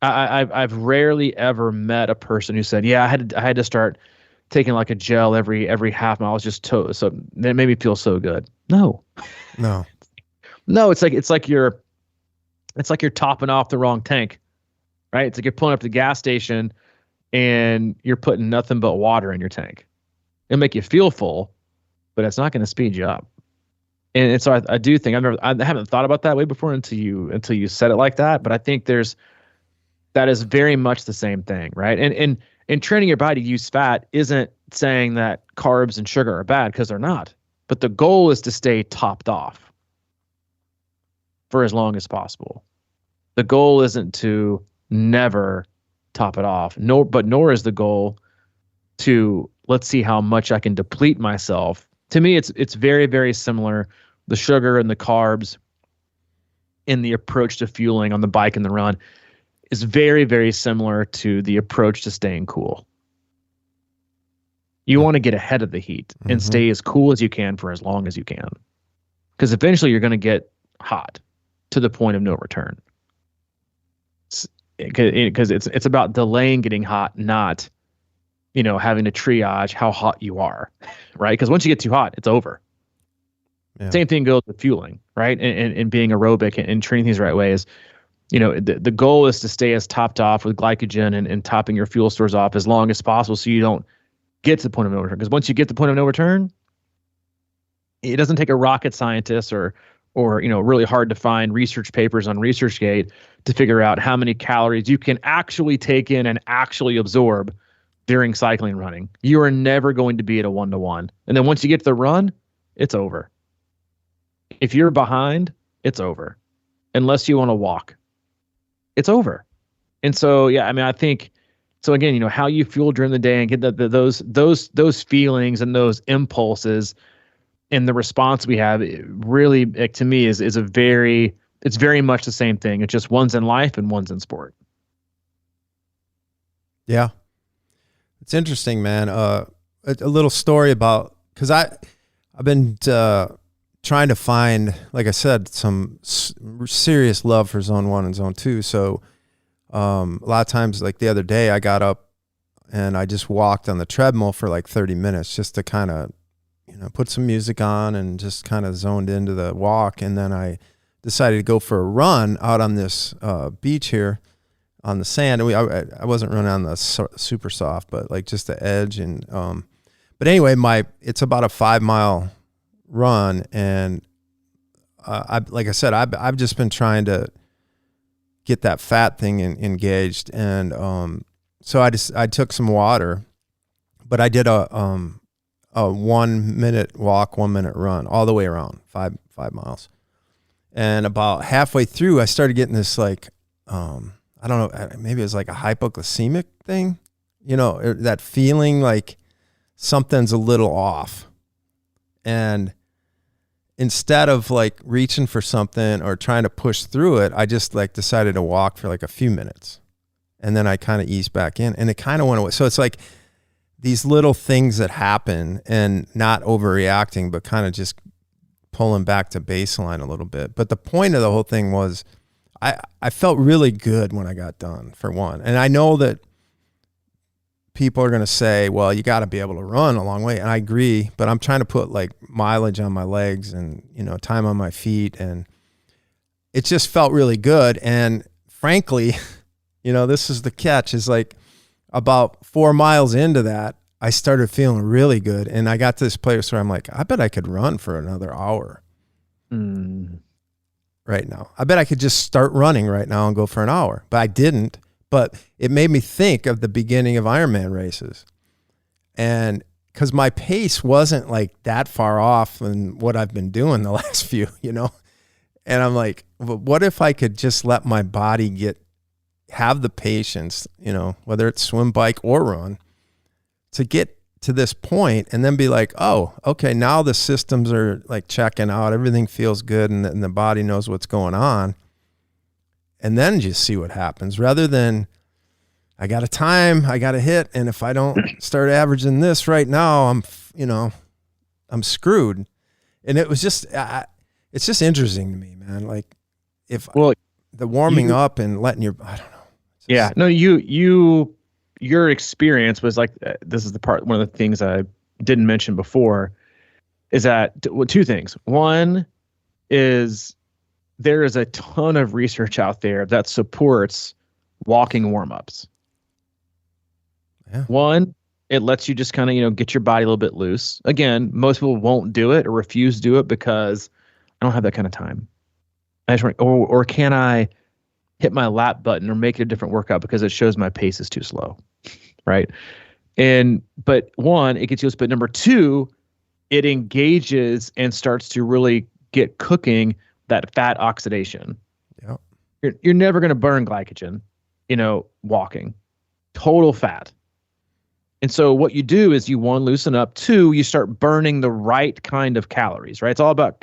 I've rarely ever met a person who said, yeah, I had to start taking like a gel every half mile. I was just so that made me feel so good. No, it's like you're topping off the wrong tank, right? It's like you're pulling up to the gas station and you're putting nothing but water in your tank. It'll make you feel full, but it's not going to speed you up. And so I do think I haven't thought about that way before until you said it like that. But I think that is very much the same thing, right? And training your body to use fat isn't saying that carbs and sugar are bad, because they're not. But the goal is to stay topped off for as long as possible. The goal isn't to never top it off. Nor is the goal to let's see how much I can deplete myself. To me, it's very, very similar. The sugar and the carbs in the approach to fueling on the bike and the run is very, very similar to the approach to staying cool. You want to get ahead of the heat and stay as cool as you can for as long as you can. Because eventually you're going to get hot to the point of no return. Because it's about delaying getting hot, not having to triage how hot you are, right? Because once you get too hot, it's over. Yeah. Same thing goes with fueling, right? And being aerobic and training these right ways. The goal is to stay as topped off with glycogen and topping your fuel stores off as long as possible, so you don't get to the point of no return. Because once you get to the point of no return, it doesn't take a rocket scientist or really hard to find research papers on ResearchGate to figure out how many calories you can actually take in and actually absorb during cycling and running. You are never going to be at a 1-to-1. And then once you get to the run, it's over. If you're behind, it's over. Unless you want to walk, it's over. And so, yeah, I mean, I think, so again, how you fuel during the day and get those feelings and those impulses and the response we have, really, to me, is it's very much the same thing. It's just one's in life and one's in sport. Yeah. It's interesting, man. A little story about, because I've been trying to find, like I said, some serious love for zone 1 and zone 2. So a lot of times, like the other day, I got up and I just walked on the treadmill for like 30 minutes just to kind of, put some music on and just kind of zoned into the walk. And then I decided to go for a run out on this beach here on the sand. And I wasn't running on the super soft, but like just the edge. And but anyway, it's about a 5-mile run, and like I said, I've just been trying to get that fat thing engaged, and so I took some water, but I did a 1 minute walk, 1 minute run all the way around 5 miles, and about halfway through, I started getting this like I don't know, maybe it was like a hypoglycemic thing, that feeling like something's a little off. And instead of like reaching for something or trying to push through it, I just like decided to walk for like a few minutes, and then I kind of eased back in, and it kind of went away. So it's like these little things that happen, and not overreacting, but kind of just pulling back to baseline a little bit. But the point of the whole thing was I felt really good when I got done, for one. And I know that people are going to say, well, you got to be able to run a long way. And I agree, but I'm trying to put like mileage on my legs and, time on my feet. And it just felt really good. And frankly, this is the catch, is like about 4 miles into that, I started feeling really good. And I got to this place where I'm like, I bet I could run for another hour right now. I bet I could just start running right now and go for an hour, but I didn't. But it made me think of the beginning of Ironman races. And because my pace wasn't like that far off than what I've been doing the last few, And I'm like, well, what if I could just let my body have the patience, whether it's swim, bike, or run, to get to this point and then be like, oh, okay, now the systems are like checking out. Everything feels good, and the body knows what's going on. And then just see what happens, rather than I got a time, I got a hit, and if I don't start averaging this right now, I'm screwed. And it was just, it's just interesting to me, man. Like the warming up and letting I don't know. No, your experience was like, this is one of the things I didn't mention before, is that two things. One is, there is a ton of research out there that supports walking warm-ups. Yeah. One, it lets you just kind of, get your body a little bit loose. Again, most people won't do it or refuse to do it because I don't have that kind of time. I just want, or can I hit my lap button or make it a different workout because it shows my pace is too slow, right? But one, it gets you, but number two, it engages and starts to really get cooking that fat oxidation. Yeah, you're never going to burn glycogen, walking. Total fat. And so what you do is you, one, loosen up. Two, you start burning the right kind of calories, right? It's all about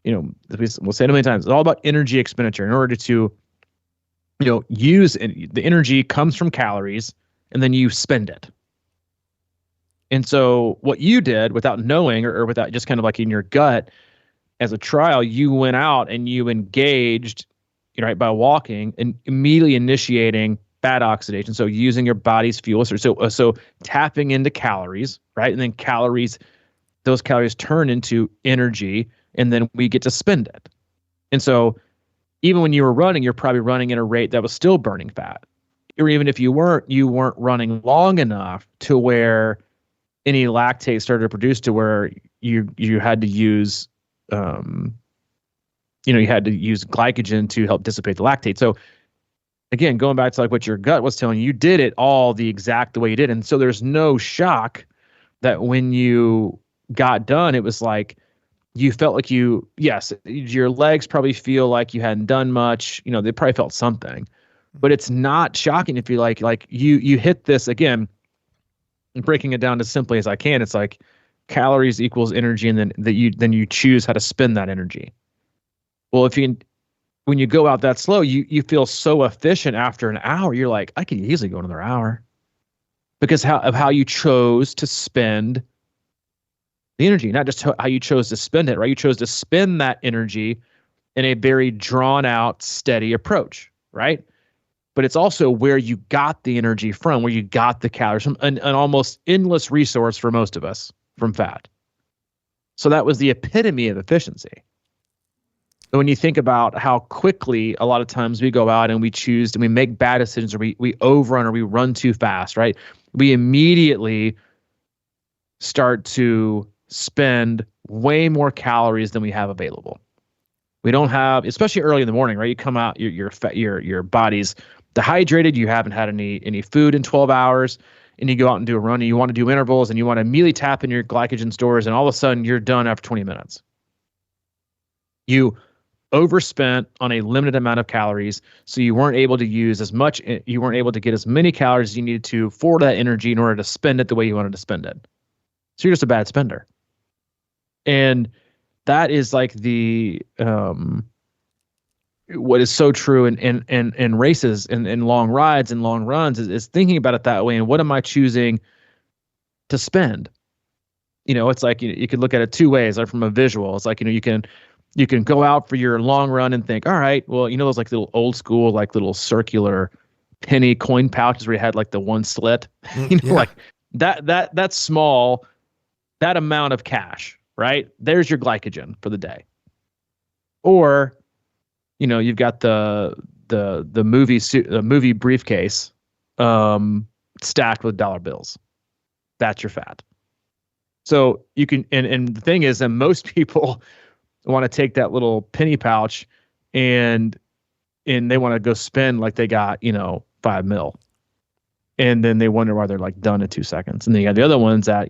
we'll say it many times. It's all about energy expenditure. In order to, use the energy comes from calories, and then you spend it. And so what you did, without knowing or without just kind of like in your gut, as a trial, you went out and you engaged, right, by walking and immediately initiating fat oxidation. So using your body's fuel. So tapping into calories, right? And then those calories turn into energy, and then we get to spend it. And so even when you were running, you're probably running at a rate that was still burning fat. Or even if you weren't running long enough to where any lactate started to produce to where you had to use you had to use glycogen to help dissipate the lactate. So again, going back to like what your gut was telling you, you did it all the exact way you did. And so there's no shock that when you got done, it was like, you felt like your legs probably feel like you hadn't done much, they probably felt something, but it's not shocking if you like you hit this again, and breaking it down as simply as I can. It's like calories equals energy, and then you choose how to spend that energy. Well, when you go out that slow, you feel so efficient after an hour. You're like, I could easily go another hour, because of how you chose to spend the energy, not just how you chose to spend it, right? You chose to spend that energy in a very drawn out, steady approach, right? But it's also where you got the energy from, where you got the calories from, an almost endless resource for most of us from fat. So that was the epitome of efficiency. But when you think about how quickly a lot of times we go out and we choose and we make bad decisions, or we overrun, or we run too fast, right? We immediately start to spend way more calories than we have available. We don't have, especially early in the morning, right? You come out, your body's dehydrated. You haven't had any food in 12 hours, and you go out and do a run, and you want to do intervals, and you want to immediately tap in your glycogen stores, and all of a sudden you're done after 20 minutes. You overspent on a limited amount of calories, so you weren't able to use as much. You weren't able to get as many calories as you needed to for that energy in order to spend it the way you wanted to spend it. So you're just a bad spender. And that is like the what is so true in races and in long rides and long runs is thinking about it that way. And what am I choosing to spend? It's like you could look at it two ways, like from a visual. It's like you can go out for your long run and think, all right, well, those like little old school, like little circular penny coin pouches where you had like the one slit, like that's small, that amount of cash, right? There's your glycogen for the day. Or, you've got the movie briefcase stacked with dollar bills. That's your fat. So you can, and the thing is that most people want to take that little penny pouch and they want to go spend like they got, $5 million. And then they wonder why they're like done in 2 seconds. And then you got the other ones that,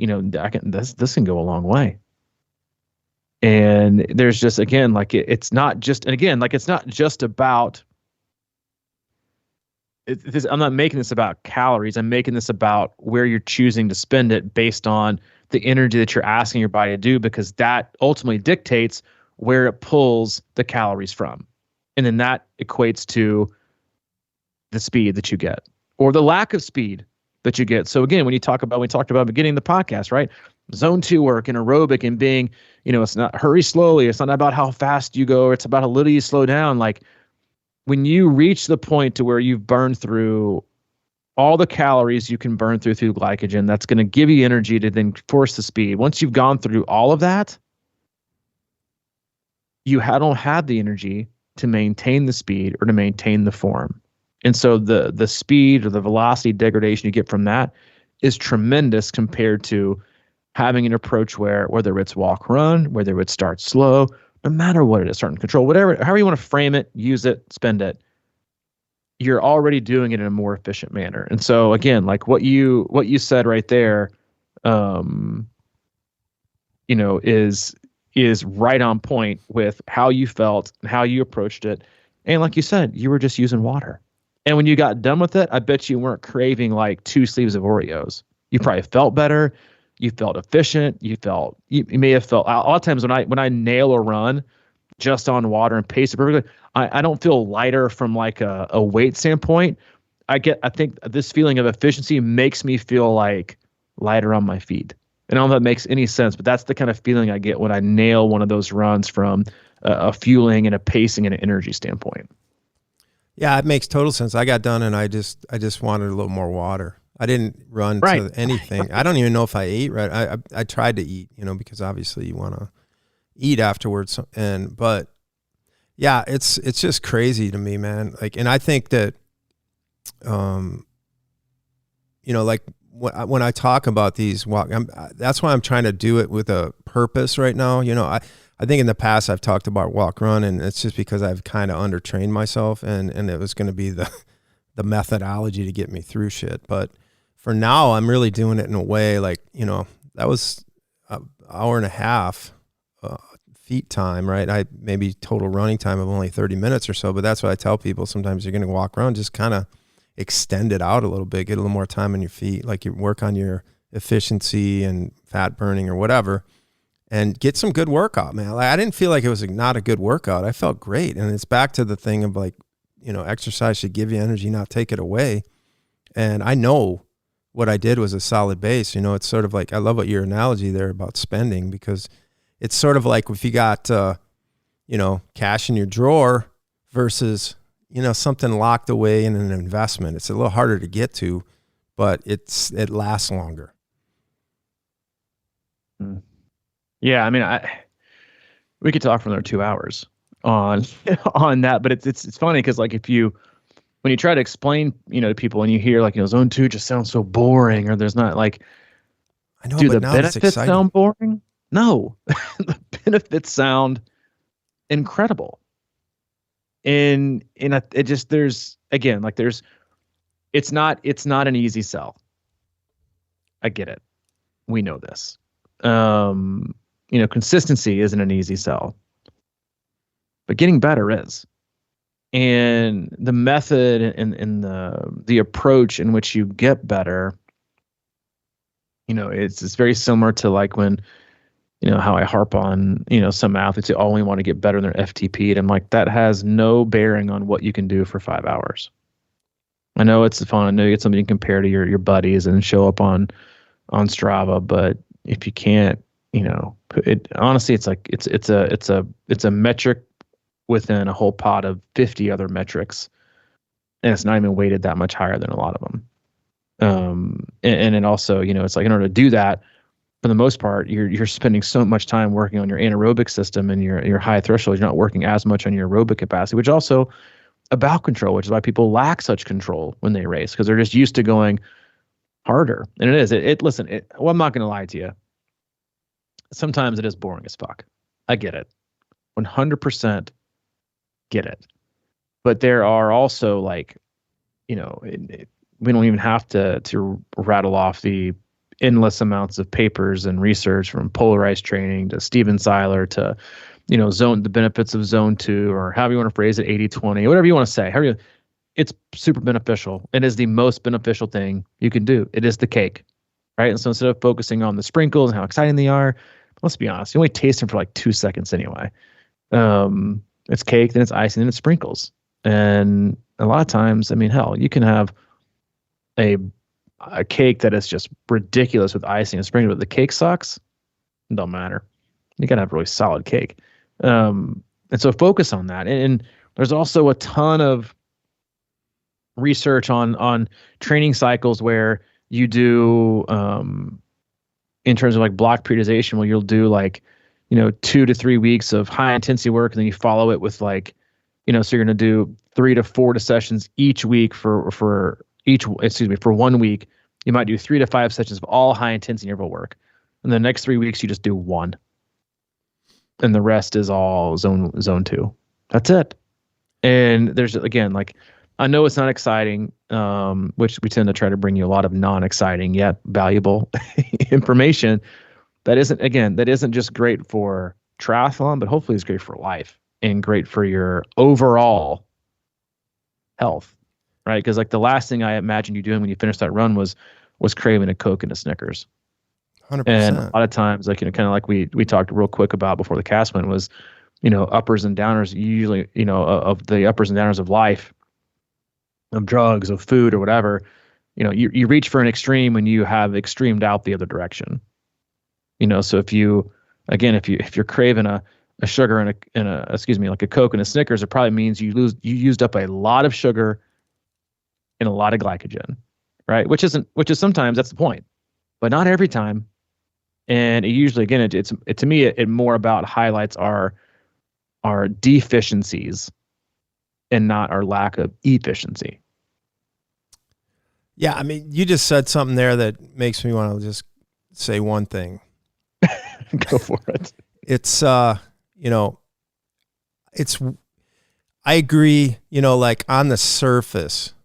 this can go a long way. And there's just, again, like it's not just about, I'm not making this about calories. I'm making this about where you're choosing to spend it based on the energy that you're asking your body to do, because that ultimately dictates where it pulls the calories from. And then that equates to the speed that you get or the lack of speed that you get. So again, we talked about beginning the podcast, right? Zone 2 work and aerobic and being, it's not hurry slowly. It's not about how fast you go. It's about how little you slow down. Like when you reach the point to where you've burned through all the calories you can burn through glycogen, that's going to give you energy to then force the speed. Once you've gone through all of that, you don't have the energy to maintain the speed or to maintain the form. And so the speed or the velocity degradation you get from that is tremendous compared to having an approach where, whether it's walk, run, whether it's start slow, no matter what it is, start and control, however you want to frame it, use it, spend it, you're already doing it in a more efficient manner. And so again, like what you said right there, is right on point with how you felt and how you approached it. And like you said, you were just using water. And when you got done with it, I bet you weren't craving like 2 sleeves of Oreos. You probably felt better. You felt efficient. You may have felt, a lot of times when I nail a run just on water and pace it perfectly, I don't feel lighter from like a weight standpoint. I think this feeling of efficiency makes me feel like lighter on my feet. And I don't know if that makes any sense, but that's the kind of feeling I get when I nail one of those runs from a fueling and a pacing and an energy standpoint. Yeah, it makes total sense. I got done and I just wanted a little more water. I didn't run to anything. I don't even know if I ate right. I tried to eat, because obviously you want to eat afterwards. But yeah, it's just crazy to me, man. Like, and I think that, like when I talk about these that's why I'm trying to do it with a purpose right now. I think in the past I've talked about walk, run, and it's just because I've kind of undertrained myself and it was going to be the methodology to get me through shit. But for now, I'm really doing it in a way like, that was an hour and a half feet time, right? Maybe total running time of only 30 minutes or so, but that's what I tell people. Sometimes you're going to walk around, just kind of extend it out a little bit, get a little more time on your feet, like you work on your efficiency and fat burning or whatever, and get some good workout, man. Like, I didn't feel like it was not a good workout. I felt great. And it's back to the thing of like, exercise should give you energy, not take it away. And I know what I did was a solid base. It's sort of like, I love what your analogy there about spending, because it's sort of like if you got, cash in your drawer versus, something locked away in an investment. It's a little harder to get to, but it lasts longer. Yeah. I mean, we could talk for another 2 hours on that, but it's funny because like when you try to explain, to people and you hear like, zone 2 just sounds so boring, or there's not like, I know, do but the now benefits sound boring? No, the benefits sound incredible. And it just, there's again, like it's not an easy sell. I get it. We know this. Consistency isn't an easy sell, but getting better is. And the method and the approach in which you get better, it's very similar to like when, how I harp on, some athletes who only want to get better in their FTP. And I'm like, that has no bearing on what you can do for 5 hours. I know it's fun. I know you get something you can compare to your buddies and show up on Strava, but if you can't, honestly, it's like, it's a metric within a whole pot of 50 other metrics. And it's not even weighted that much higher than a lot of them. And then also, it's like in order to do that, for the most part, you're spending so much time working on your anaerobic system and your high threshold. You're not working as much on your aerobic capacity, which also about control, which is why people lack such control when they race, because they're just used to going harder. And it is. Well, I'm not going to lie to you. Sometimes it is boring as fuck. I get it. 100% get it. But there are also like, we don't even have to rattle off the endless amounts of papers and research from polarized training to Steven Seiler to, the benefits of zone 2, or however you want to phrase it, 80-20, whatever you want to say. It's super beneficial. It is the most beneficial thing you can do. It is the cake, right? And so instead of focusing on the sprinkles and how exciting they are, let's be honest, you only taste them for like 2 seconds anyway. It's cake, then it's icing, then it's sprinkles. And a lot of times, I mean, hell, you can have a cake that is just ridiculous with icing and sprinkles, but the cake sucks. It don't matter. You gotta have really solid cake. And so focus on that. And there's also a ton of research on training cycles where you do, in terms of like block periodization, where you'll do like, 2 to 3 weeks of high intensity work, and then you follow it with like, so you're going to do 3 to 4 sessions each week for 1 week. You might do 3 to 5 sessions of all high intensity interval work. And the next 3 weeks, you just do 1. And the rest is all zone 2. That's it. And there's, again, like, I know it's not exciting, which we tend to try to bring you a lot of non-exciting yet valuable information. That isn't just great for triathlon, but hopefully it's great for life and great for your overall health, right? Because like the last thing I imagined you doing when you finished that run was craving a Coke and a Snickers. 100%. And a lot of times, like, kind of like we talked real quick about before the cast went, was, uppers and downers, usually, of the uppers and downers of life, of drugs, of food, or whatever. You reach for an extreme when you have extremed out the other direction. So if you're craving a sugar and like a Coke and a Snickers, it probably means you used up a lot of sugar and a lot of glycogen, right? Which is sometimes that's the point, but not every time. And it usually, again, it to me, it more about highlights our deficiencies and not our lack of efficiency. Yeah, I mean, you just said something there that makes me want to just say one thing. Go for it. It's I agree, like on the surface,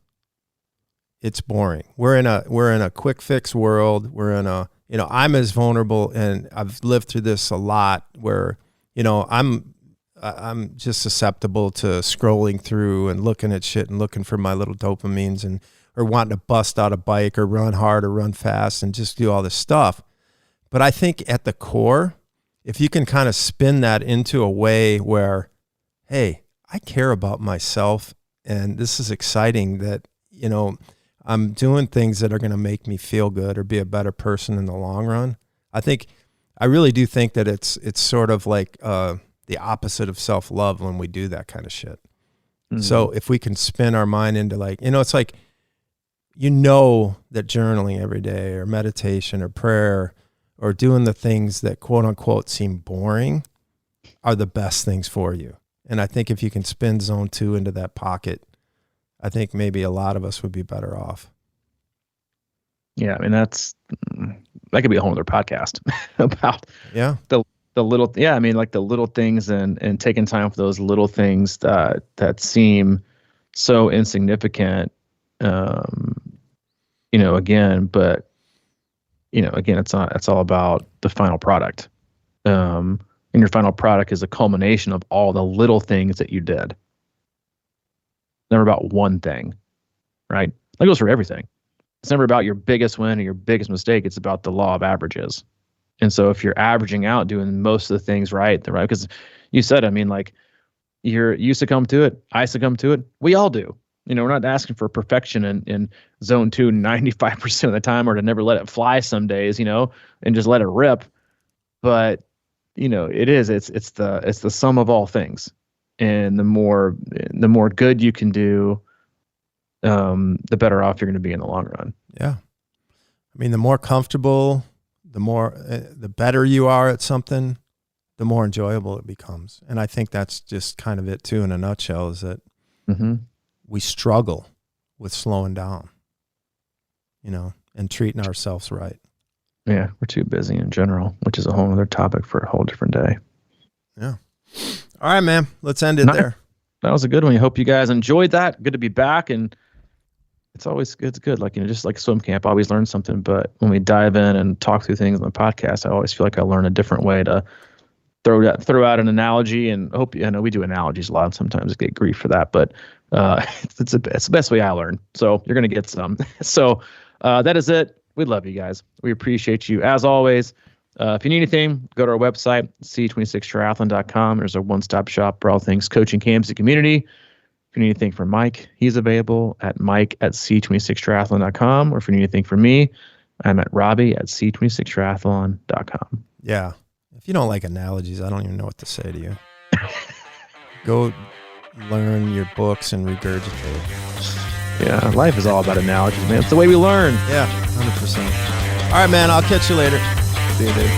it's boring. We're in a quick fix world. We're in a, I'm as vulnerable, and I've lived through this a lot, where, I'm just susceptible to scrolling through and looking at shit and looking for my little dopamines or wanting to bust out a bike or run hard or run fast and just do all this stuff. But I think at the core, if you can kind of spin that into a way where, hey, I care about myself, and this is exciting that, I'm doing things that are going to make me feel good or be a better person in the long run. I really do think that it's sort of like the opposite of self-love when we do that kind of shit. Mm-hmm. So if we can spin our mind into like, it's like, that journaling every day or meditation or prayer or doing the things that quote unquote seem boring are the best things for you. And I think if you can spin zone 2 into that pocket, I think maybe a lot of us would be better off. Yeah. I mean, that could be a whole other podcast about the little, I mean, like the little things and taking time for those little things that seem so insignificant, again, but again, it's all about the final product. And your final product is a culmination of all the little things that you did. Never about one thing, right? That goes for everything. It's never about your biggest win or your biggest mistake. It's about the law of averages. And so if you're averaging out doing most of the things right, because you said, I mean, like you succumb to it, I succumb to it. We all do. We're not asking for perfection in zone 2 95% of the time, or to never let it fly some days, and just let it rip. But it's the sum of all things. And the more good you can do, the better off you're going to be in the long run. Yeah. I mean, the more comfortable, the better you are at something, the more enjoyable it becomes. And I think that's just kind of it too, in a nutshell, is that we struggle with slowing down, and treating ourselves right. Yeah. We're too busy in general, which is a whole other topic for a whole different day. Yeah. All right, man. Let's end it there. That was a good one. I hope you guys enjoyed that. Good to be back. And it's good. Like, just like swim camp, I always learn something. But when we dive in and talk through things on the podcast, I always feel like I learn a different way to throw out an analogy. And we do analogies a lot, and sometimes I get grief for that. But it's the best way I learn. So you're going to get some. So that is it. We love you guys. We appreciate you as always. If you need anything, go to our website, c26triathlon.com. There's a one-stop shop for all things coaching, camps, and community. If you need anything from Mike, he's available at mike@c26triathlon.com. Or if you need anything from me, I'm at robbie@c26triathlon.com. Yeah. If you don't like analogies, I don't even know what to say to you. Go learn your books and regurgitate. Yeah, life is all about analogies, man. It's the way we learn. Yeah, 100%. All right, man. I'll catch you later. See you, dude.